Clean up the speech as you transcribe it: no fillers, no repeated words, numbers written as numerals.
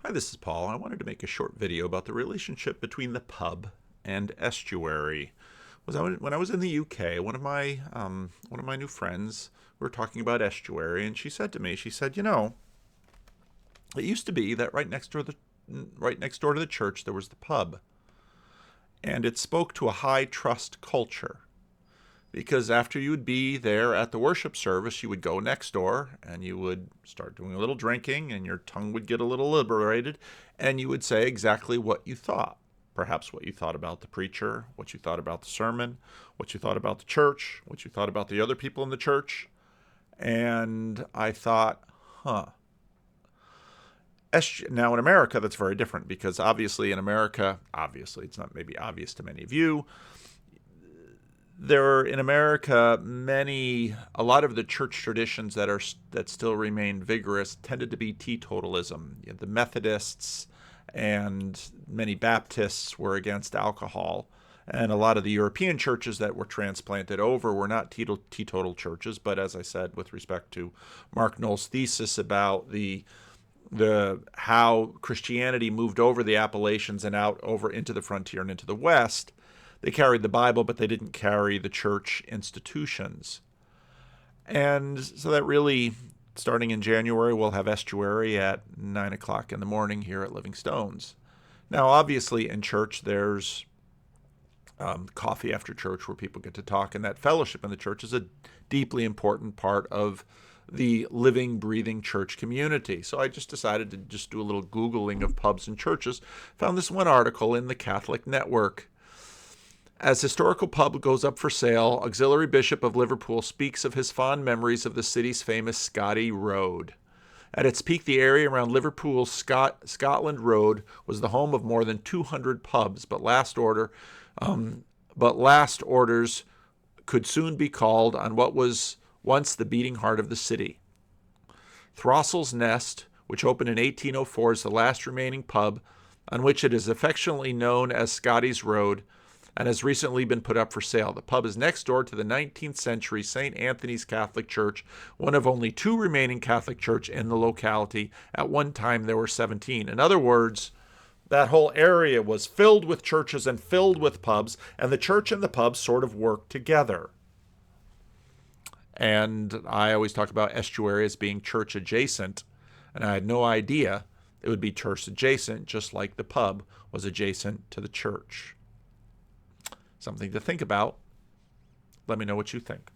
Hi, this is Paul. I wanted to make a short video about the relationship between the pub and estuary. When I was in the UK, one of my new friends, we were talking about estuary, and she said to me, it used to be that right next door to the church there was the pub, and it spoke to a high trust culture. Because after you would be there at the worship service, you would go next door and you would start doing a little drinking, and your tongue would get a little liberated, and you would say exactly what you thought. Perhaps what you thought about the preacher, what you thought about the sermon, what you thought about the church, what you thought about the other people in the church. And I thought, huh. Now in America, that's very different, because obviously in America, it's not maybe obvious to many of you, there are in America a lot of the church traditions that still remain vigorous tended to be teetotalism. The Methodists and many Baptists were against alcohol, and a lot of the European churches that were transplanted over were not teetotal churches. But as I said, with respect to Mark Knoll's thesis about the how Christianity moved over the Appalachians and out over into the frontier and into the West, they carried the Bible, but they didn't carry the church institutions. And so that really, starting in January, we'll have Estuary at 9 o'clock in the morning here at Living Stones. Now, obviously, in church, there's coffee after church where people get to talk, and that fellowship in the church is a deeply important part of the living, breathing church community. So I just decided to just do a little Googling of pubs and churches. Found this one article in the Catholic Network. As historical pub goes up for sale, Auxiliary Bishop of Liverpool speaks of his fond memories of the city's famous Scotty Road. At its peak, the area around Liverpool's Scotland Road was the home of more than 200 pubs, but last orders could soon be called on what was once the beating heart of the city. Throstle's Nest, which opened in 1804, is the last remaining pub on which it is affectionately known as Scotty's Road, and has recently been put up for sale. The pub is next door to the 19th century St. Anthony's Catholic Church, one of only two remaining Catholic church in the locality. At one time, there were 17. In other words, that whole area was filled with churches and filled with pubs, and the church and the pub sort of worked together. And I always talk about Estuary as being church adjacent, and I had no idea it would be church adjacent, just like the pub was adjacent to the church. Something to think about. Let me know what you think.